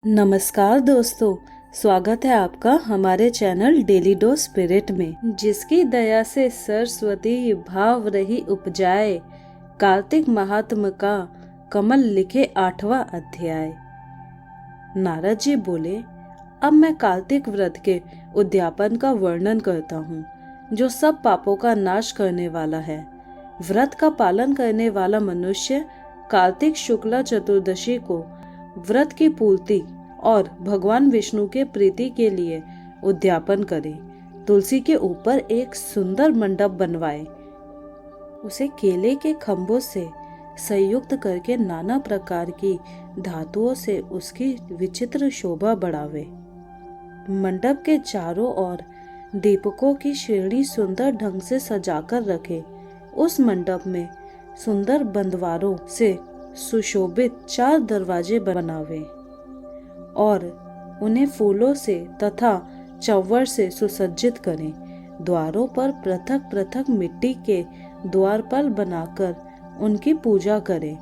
नमस्कार दोस्तों, स्वागत है आपका हमारे चैनल डेली डोज स्पिरिट में। जिसकी दया से सरस्वती भाव रही उपजाए, कार्तिक महात्म का कमल लिखे 8वां अध्याय। नारद जी बोले, अब मैं कार्तिक व्रत के उद्यापन का वर्णन करता हूँ, जो सब पापों का नाश करने वाला है। व्रत का पालन करने वाला मनुष्य कार्तिक शुक्ला चतुर्दशी को व्रत की पूर्ति और भगवान विष्णु के प्रीति के लिए उद्यापन करे। तुलसी के ऊपर एक सुंदर मंडप बनवाए, उसे केले के खम्भों से संयुक्त करके नाना प्रकार की धातुओं से उसकी विचित्र शोभा बढ़ावे। मंडप के चारों ओर दीपकों की श्रेणी सुंदर ढंग से सजाकर रखे। उस मंडप में सुंदर बंधवारों से सुशोभित 4 दरवाजे बनावे और उन्हें फूलों से तथा चव्वर से सुसज्जित करें। द्वारों पर पृथक पृथक मिट्टी के द्वारपाल बनाकर उनकी पूजा करें।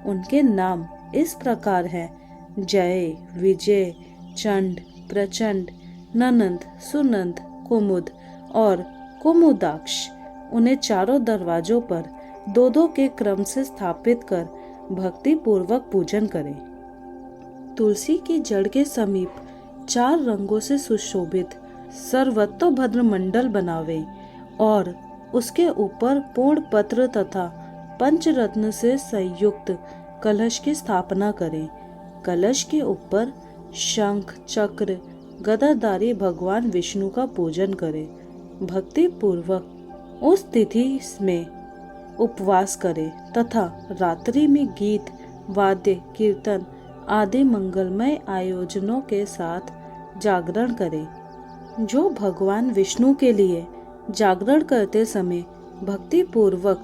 उनके नाम इस प्रकार हैं: जय, विजय, चंड, प्रचंड, ननंद, सुनंद, कुमुद और कुमुदाक्ष। उन्हें चारों दरवाजों पर 2-2 के क्रम से स्थापित कर भक्ति पूर्वक पूजन करें। तुलसी की जड़ के समीप 4 रंगों से सुशोभित सर्वतोभद्र मंडल बनावे और उसके ऊपर पूर्ण पत्र तथा पंचरत्न से संयुक्त कलश की स्थापना करें। कलश के ऊपर शंख, चक्र, गदाधारी भगवान विष्णु का पूजन करें। भक्ति पूर्वक उस तिथि में उपवास करें तथा रात्रि में गीत, वाद्य, कीर्तन आदि मंगलमय आयोजनों के साथ जागरण करें। जो भगवान विष्णु के लिए जागरण करते समय भक्ति पूर्वक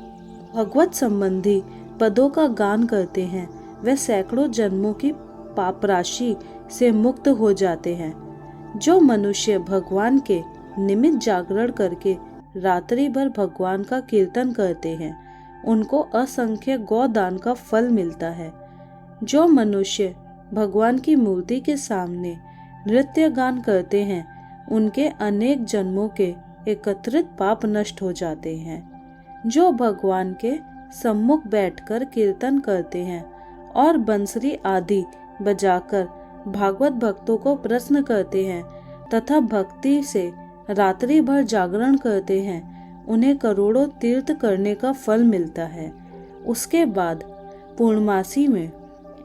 भगवत संबंधी पदों का गान करते हैं, वे सैकड़ों जन्मों की पाप राशि से मुक्त हो जाते हैं। जो मनुष्य भगवान के निमित्त जागरण करके रात्रि भर भगवान का कीर्तन करते हैं, उनको असंख्य गोदान का फल मिलता है। जो मनुष्य भगवान की मूर्ति के सामने नृत्य गान करते हैं, उनके अनेक जन्मों के एकत्रित पाप नष्ट हो जाते हैं। जो भगवान के सम्मुख बैठकर कीर्तन करते हैं और बंसरी आदि बजाकर भागवत भक्तों को प्रसन्न करते हैं तथा भक्ति से रात्रि भर जागरण करते हैं, उन्हें करोड़ों तीर्थ करने का फल मिलता है। उसके बाद पूर्णमासी में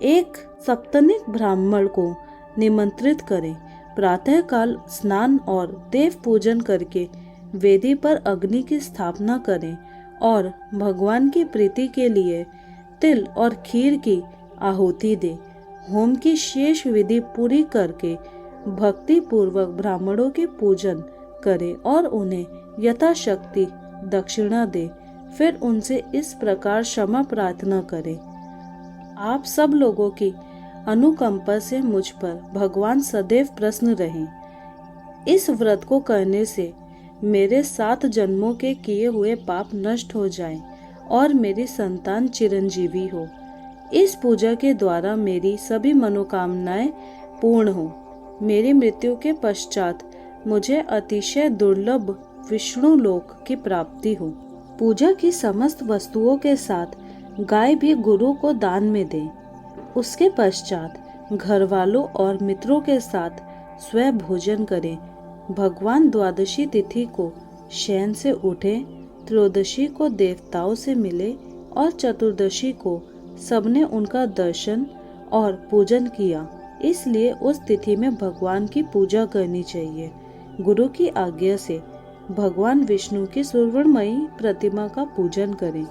एक सप्तनिक ब्राह्मण को निमंत्रित करें। प्रातः काल स्नान और देव पूजन करके वेदी पर अग्नि की स्थापना करें और भगवान की प्रीति के लिए तिल और खीर की आहुति दे। होम की शेष विधि पूरी करके भक्ति पूर्वक ब्राह्मणों की पूजन करे और उन्हें यथाशक्ति दक्षिणा दे। फिर उनसे इस प्रकार क्षमा प्रार्थना करे: आप सब लोगों की अनुकंपा से मुझ पर भगवान सदैव प्रसन्न रहें। इस व्रत को करने से मेरे 7 जन्मों के किए हुए पाप नष्ट हो जाएं और मेरी संतान चिरंजीवी हो। इस पूजा के द्वारा मेरी सभी मनोकामनाएं पूर्ण हो। मेरी मृत्यु के पश्चात मुझे अतिशय दुर्लभ विष्णु लोक की प्राप्ति हो। पूजा की समस्त वस्तुओं के साथ गाय भी गुरु को दान में दें। उसके पश्चात घर वालों और मित्रों के साथ स्वयं भोजन करें। भगवान द्वादशी तिथि को शयन से उठे, त्रयोदशी को देवताओं से मिले और चतुर्दशी को सबने उनका दर्शन और पूजन किया। इसलिए उस तिथि में भगवान की पूजा करनी चाहिए। गुरु की आज्ञा से भगवान विष्णु की सुवर्णमयी प्रतिमा का पूजन करें।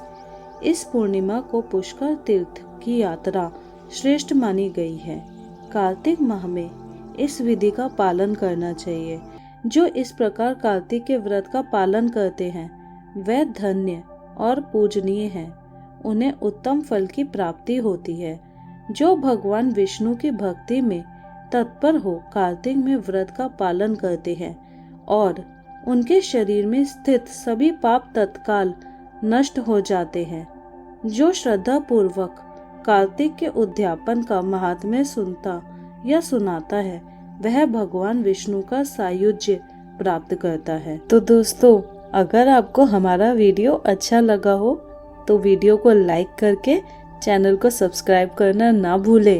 इस पूर्णिमा को पुष्कर तीर्थ की यात्रा श्रेष्ठ मानी गई है। कार्तिक माह में इस विधि का पालन करना चाहिए। जो इस प्रकार कार्तिक के व्रत का पालन करते हैं, वे धन्य और पूजनीय हैं। उन्हें उत्तम फल की प्राप्ति होती है। जो भगवान विष्णु की भक्ति में तत्पर हो कार्तिक में व्रत का पालन करते हैं और उनके शरीर में स्थित सभी पाप तत्काल नष्ट हो जाते हैं। जो श्रद्धा पूर्वक कार्तिक के उद्यापन का महात्म्य सुनता या सुनाता है वह भगवान विष्णु का सायुज्य प्राप्त करता है। तो दोस्तों, अगर आपको हमारा वीडियो अच्छा लगा हो तो वीडियो को लाइक करके चैनल को सब्सक्राइब करना ना भूलें।